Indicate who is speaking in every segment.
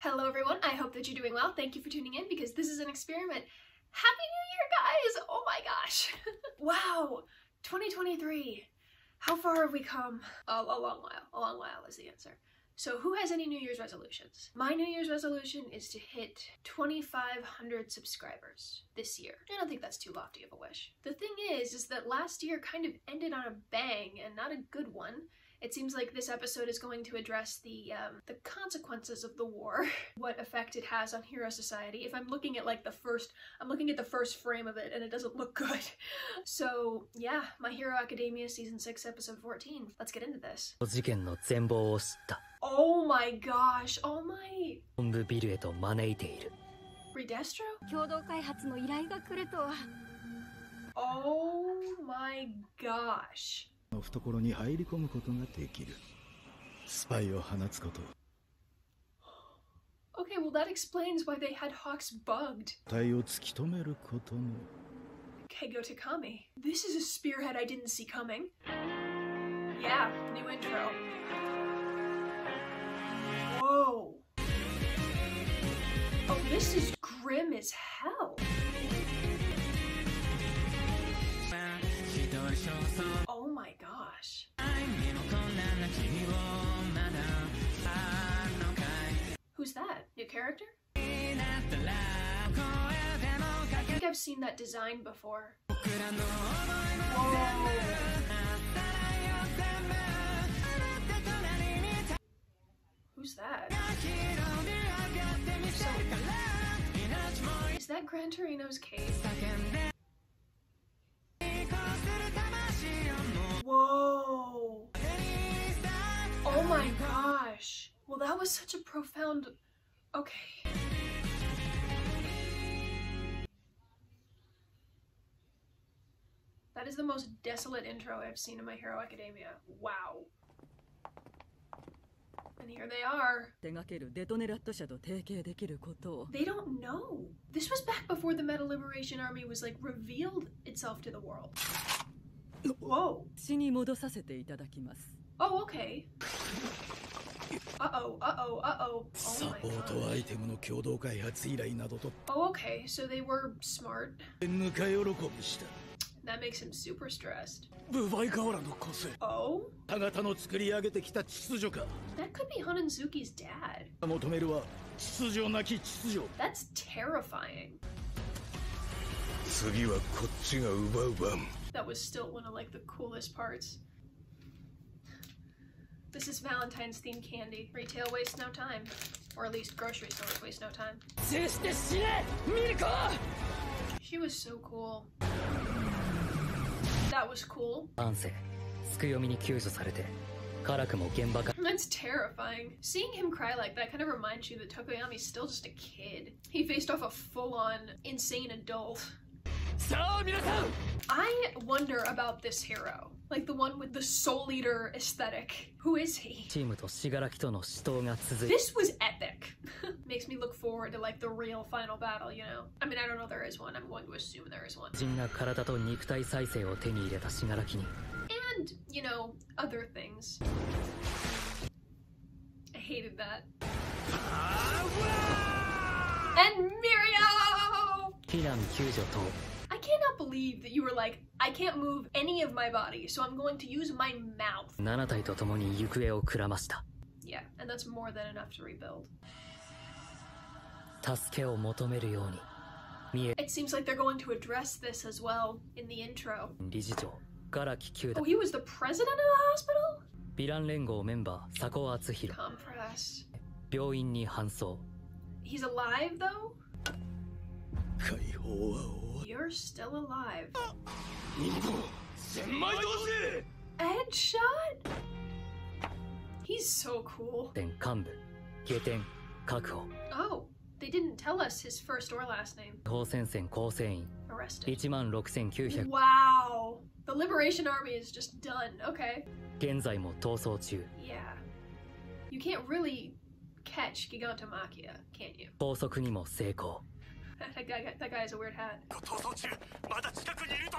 Speaker 1: Hello everyone, I hope that you're doing well. Thank you for tuning in because this is an experiment. Happy New Year, guys! Oh my gosh! Wow! 2023. How far have we come? A long while. A long while is the answer. So who has any New Year's resolutions? My New Year's resolution is to hit 2,500 subscribers this year. I don't think that's too lofty of a wish. The thing is that last year kind of ended on a bang and not a good one. It seems like this episode is going to address the consequences of the war, what effect it has on Hero Society. If I'm looking at like I'm looking at the first frame of it and it doesn't look good. So yeah, My Hero Academia Season 6 Episode 14. Let's get into this. Oh my gosh, oh my... Redestro? Oh my gosh. Okay, well that explains why they had Hawks bugged. Okay, go Takami. This is a spearhead I didn't see coming. Yeah, new intro. Whoa. Oh, this is grim as hell. Oh my gosh. Who's that? New character? I think I've seen that design before. Whoa. Who's that? So, is that Gran Torino's cave? Whoa! Oh my gosh! Well, that was such a profound... Okay. That is the most desolate intro I've seen in My Hero Academia. Wow. And here they are. They don't know. This was back before the Meta Liberation Army was like revealed itself to the world. Whoa. Oh, okay. Uh-oh, uh-oh, uh-oh. Oh my god. Oh, okay, so they were smart. That makes him super stressed. Oh? That could be Hananzuki's dad. That's terrifying. That was still one of like the coolest parts. This is Valentine's themed candy. Retail wastes no time. Or at least grocery stores waste no time. She was so cool. That was cool. That's terrifying. Seeing him cry like that kind of reminds you that Tokoyami's still just a kid. He faced off a full-on insane adult. I wonder about this hero. Like the one with the Soul Eater aesthetic. Who is he? This was epic. Makes me look forward to like the real final battle, you know? I mean, I don't know if there is one. I'm going to assume there is one. And, you know, other things. I hated that. And Mirio! I cannot believe that you were like, I can't move any of my body, so I'm going to use my mouth. Yeah, and that's more than enough to rebuild. It seems like they're going to address this as well in the intro. Oh, he was the president of the hospital? Compress. He's alive, though? You're still alive. Headshot? He's so cool. Oh, they didn't tell us his first or last name. Arrested. Wow. The Liberation Army is just done. Okay. Yeah. You can't really catch Gigantomachia, can you? That guy has a weird hat.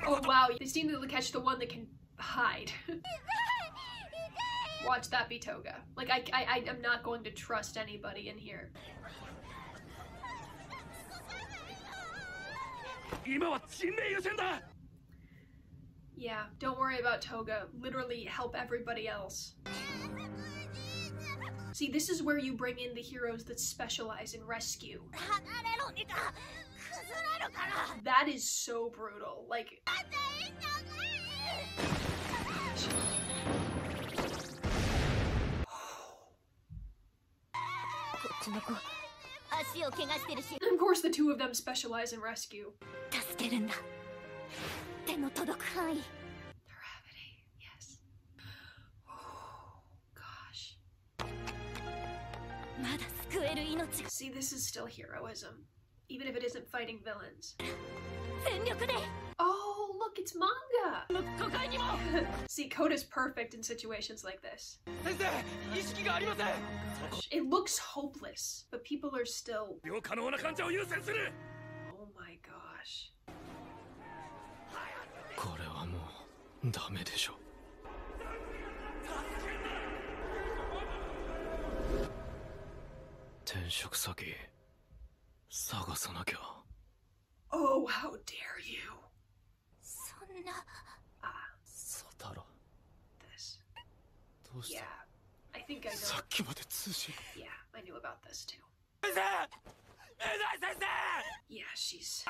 Speaker 1: Oh wow, they seem to catch the one that can hide. Watch that be Toga. Like, I'm not going to trust anybody in here. Yeah, don't worry about Toga. Literally help everybody else. See, this is where you bring in the heroes that specialize in rescue. That is so brutal. Like... And of course the two of them specialize in rescue. Gravity, yes. Oh, gosh. See, this is still heroism, even if it isn't fighting villains. Oh, look, it's manga! See, Koda's perfect in situations like this. It looks hopeless, but people are still... Oh my gosh. Oh, how dare you! This. Yeah, I think I know. Yeah, I knew about this too. Yeah, she's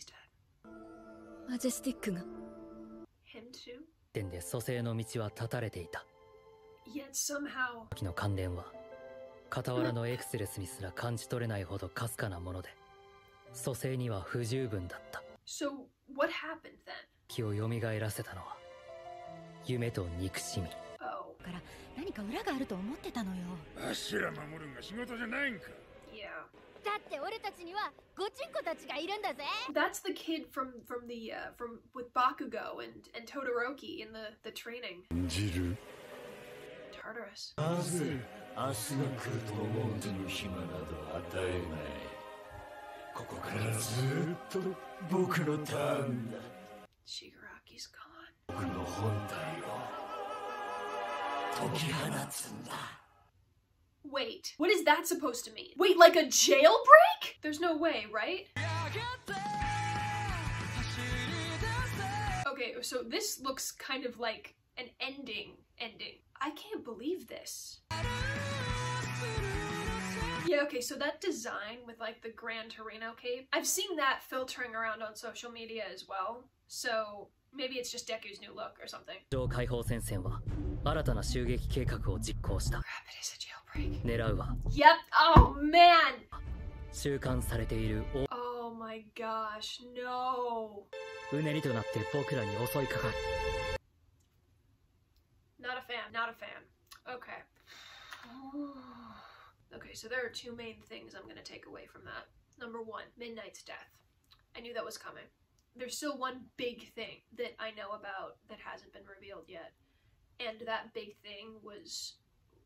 Speaker 1: dead. Him too? Yet somehow... So, what happened then? Oh. Yeah. That's the kid from with Bakugo and Todoroki in the training. Tartarus. Shigaraki's gone. Wait, what is that supposed to mean? Wait, like a jailbreak? There's no way, right? Okay, so this looks kind of like an ending. I can't believe this. Yeah, okay, so that design with like the Gran Torino cape, I've seen that filtering around on social media as well, so maybe it's just Deku's new look or something. Grab it as a jailbreak. Yep, oh man! Oh my gosh, no! Not a fan. Okay. Okay, so there are two main things I'm gonna take away from that. Number one, Midnight's death. I knew that was coming. There's still one big thing that I know about that hasn't been revealed yet. And that big thing was,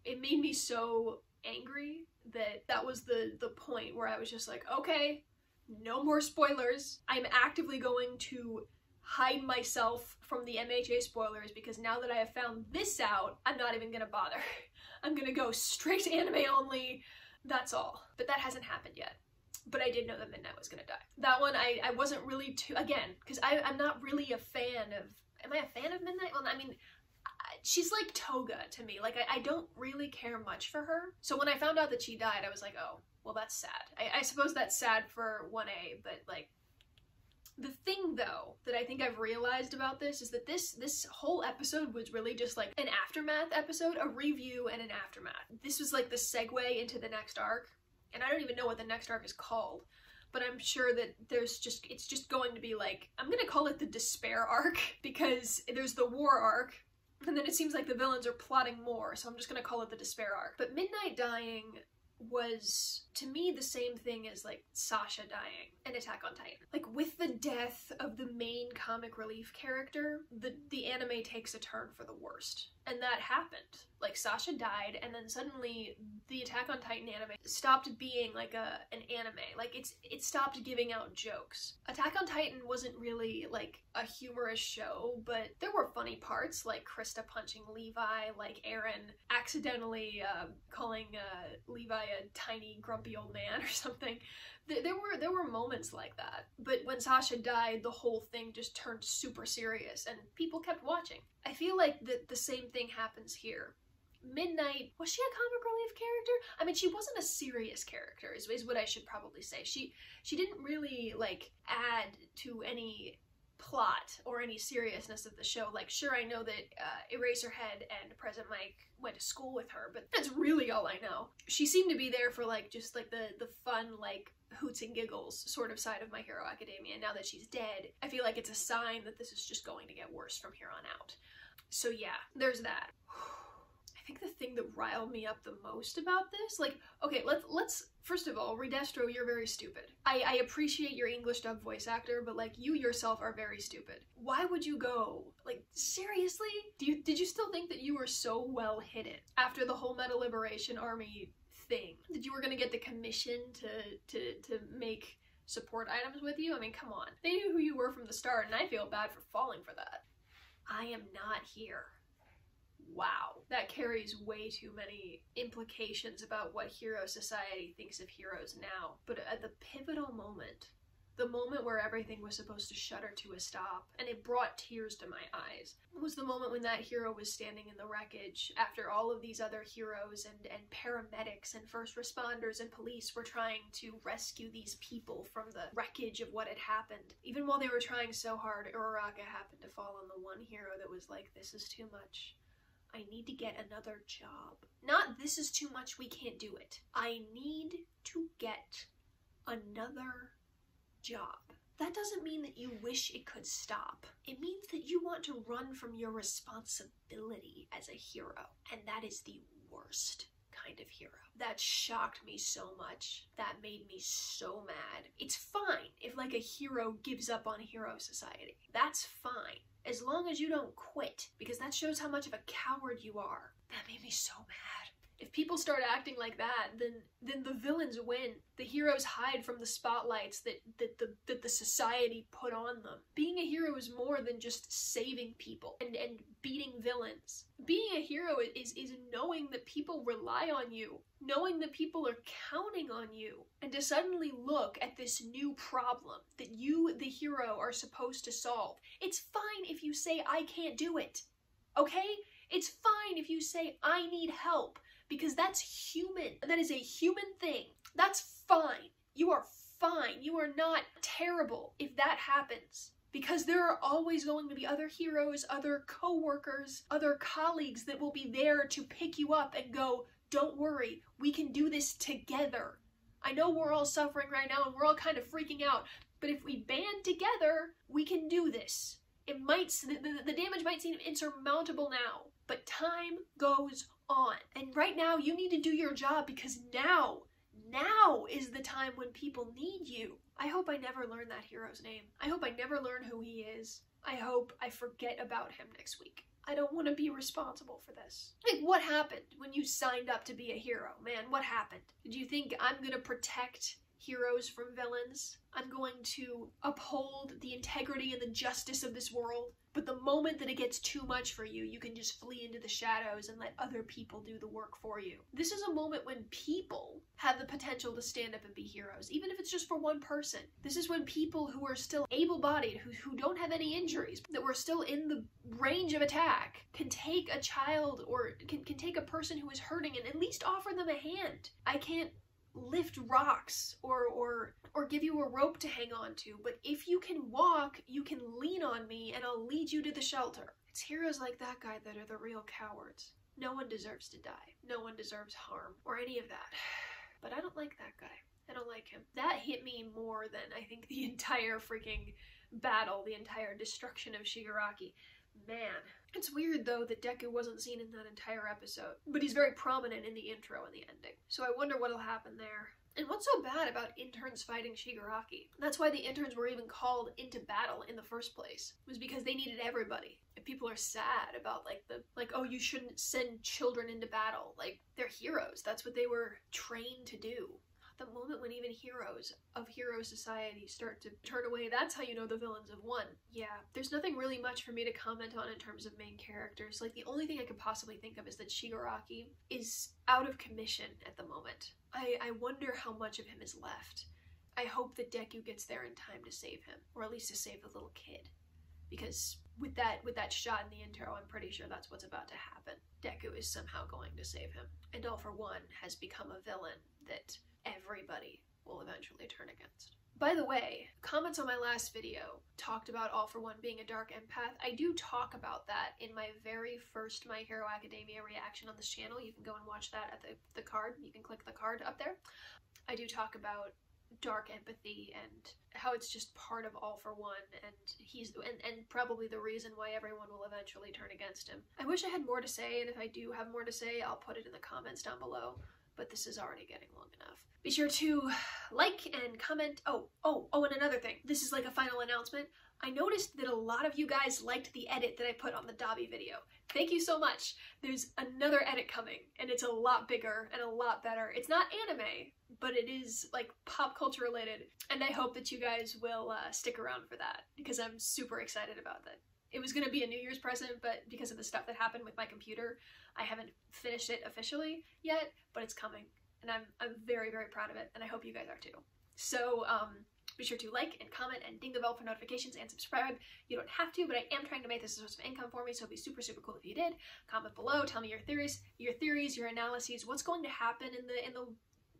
Speaker 1: it made me so angry that was the point where I was just like, okay, no more spoilers. I'm actively going to hide myself from the MHA spoilers because now that I have found this out, I'm not even gonna bother. I'm gonna go straight to anime only, that's all. But that hasn't happened yet. But I did know that Midnight was gonna die. That one, I wasn't really too, again, because I'm not really a fan of, am I a fan of Midnight? Well, I mean, she's like Toga to me. Like, I don't really care much for her. So when I found out that she died, I was like, oh, well, that's sad. I suppose that's sad for 1A, but like, the thing though that I think I've realized about this is that this whole episode was really just like an aftermath episode, a review and an aftermath. This was like the segue into the next arc, and I don't even know what the next arc is called, but I'm sure that it's just going to be like, I'm gonna call it the despair arc, because there's the war arc, and then it seems like the villains are plotting more, so I'm just gonna call it the despair arc. But Midnight dying was to me the same thing as like Sasha dying in Attack on Titan. Like with the death of the main comic relief character, the anime takes a turn for the worst. And that happened. Like Sasha died, and then suddenly the Attack on Titan anime stopped being like an anime. Like it stopped giving out jokes. Attack on Titan wasn't really like a humorous show, but there were funny parts, like Krista punching Levi, like Eren accidentally calling Levi a tiny grumpy old man or something. There were moments like that, but when Sasha died, the whole thing just turned super serious, and people kept watching. I feel like the same thing happens here. Midnight, was she a comic relief character? I mean, she wasn't a serious character, is what I should probably say. She didn't really, like, add to any plot or any seriousness of the show. Like, sure, I know that Eraserhead and Present Mike went to school with her, but that's really all I know. She seemed to be there for, like, just, like, the fun, like, hoots and giggles sort of side of My Hero Academia. Now that she's dead, I feel like it's a sign that this is just going to get worse from here on out. So yeah, there's that. I think the thing that riled me up the most about this, like, okay, let's first of all, Redestro, you're very stupid. I appreciate your English dub voice actor, but like, you yourself are very stupid. Why would you go? Like, seriously? Did you still think that you were so well hidden after the whole Meta Liberation Army thing, that you were gonna get the commission to make support items with you? I mean, come on. They knew who you were from the start, and I feel bad for falling for that. I am not here. Wow. That carries way too many implications about what hero society thinks of heroes now. But at the pivotal moment, the moment where everything was supposed to shudder to a stop, and it brought tears to my eyes, was the moment when that hero was standing in the wreckage after all of these other heroes and paramedics and first responders and police were trying to rescue these people from the wreckage of what had happened. Even while they were trying so hard, Uraraka happened to fall on the one hero that was like, this is too much. I need to get another job. Not, this is too much, we can't do it. I need to get another job. That doesn't mean that you wish it could stop. It means that you want to run from your responsibility as a hero. And that is the worst kind of hero. That shocked me so much. That made me so mad. It's fine if like a hero gives up on hero society. That's fine. As long as you don't quit, because that shows how much of a coward you are. That made me so mad. If people start acting like that, then the villains win. The heroes hide from the spotlights that the society put on them. Being a hero is more than just saving people and beating villains. Being a hero is knowing that people rely on you, knowing that people are counting on you, and to suddenly look at this new problem that you, the hero, are supposed to solve. It's fine if you say, I can't do it, okay? It's fine if you say, I need help. Because that's human. That is a human thing. That's fine. You are fine. You are not terrible if that happens. Because there are always going to be other heroes, other co-workers, other colleagues that will be there to pick you up and go, don't worry, we can do this together. I know we're all suffering right now and we're all kind of freaking out, but if we band together, we can do this. It might, the damage might seem insurmountable now, but time goes on. And right now you need to do your job because now is the time when people need you. I hope I never learn that hero's name. I hope I never learn who he is. I hope I forget about him next week. I don't want to be responsible for this. Like, what happened when you signed up to be a hero, man? What happened? Did you think I'm gonna protect heroes from villains? I'm going to uphold the integrity and the justice of this world. But the moment that it gets too much for you, you can just flee into the shadows and let other people do the work for you. This is a moment when people have the potential to stand up and be heroes, even if it's just for one person. This is when people who are still able-bodied, who don't have any injuries, that were still in the range of attack, can take a child or can take a person who is hurting and at least offer them a hand. I can't lift rocks or give you a rope to hang on to, but if you can walk, you can lean on me and I'll lead you to the shelter. It's heroes like that guy that are the real cowards. No one deserves to die. No one deserves harm or any of that. But I don't like that guy. I don't like him. That hit me more than I think the entire freaking battle, the entire destruction of Shigaraki. Man. It's weird though that Deku wasn't seen in that entire episode, but he's very prominent in the intro and the ending. So I wonder what'll happen there. And what's so bad about interns fighting Shigaraki? That's why the interns were even called into battle in the first place, was because they needed everybody. If people are sad about oh, you shouldn't send children into battle, like, they're heroes. That's what they were trained to do. The moment when even heroes of hero society start to turn away, that's how you know the villains have won. Yeah, there's nothing really much for me to comment on in terms of main characters. Like, the only thing I could possibly think of is that Shigaraki is out of commission at the moment. I wonder how much of him is left. I hope that Deku gets there in time to save him, or at least to save the little kid. Because with that shot in the intro, I'm pretty sure that's what's about to happen. Deku is somehow going to save him. And All for One has become a villain that everybody will eventually turn against. By the way, comments on my last video talked about All for One being a dark empath. I do talk about that in my very first My Hero Academia reaction on this channel. You can go and watch that at the card. You can click the card up there. I do talk about dark empathy and how it's just part of All for One, and he's and probably the reason why everyone will eventually turn against him. I wish I had more to say, and if I do have more to say, I'll put it in the comments down below. But this is already getting long enough. Be sure to like and comment. Oh, and another thing. This is like a final announcement. I noticed that a lot of you guys liked the edit that I put on the Dobby video. Thank you so much. There's another edit coming, and it's a lot bigger and a lot better. It's not anime, but it is like pop culture related, and I hope that you guys will stick around for that, because I'm super excited about that. It was going to be a New Year's present, but because of the stuff that happened with my computer, I haven't finished it officially yet, but it's coming, and I'm very, very proud of it, and I hope you guys are too. So, be sure to like and comment and ding the bell for notifications and subscribe. You don't have to, but I am trying to make this a source of income for me, so it'd be super, super cool if you did. Comment below, tell me your theories, your analyses, what's going to happen in the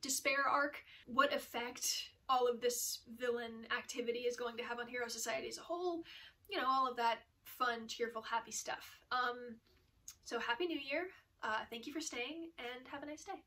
Speaker 1: Despair arc, what effect all of this villain activity is going to have on Hero Society as a whole, you know, all of that fun, cheerful, happy stuff. So happy New Year, thank you for staying, and have a nice day.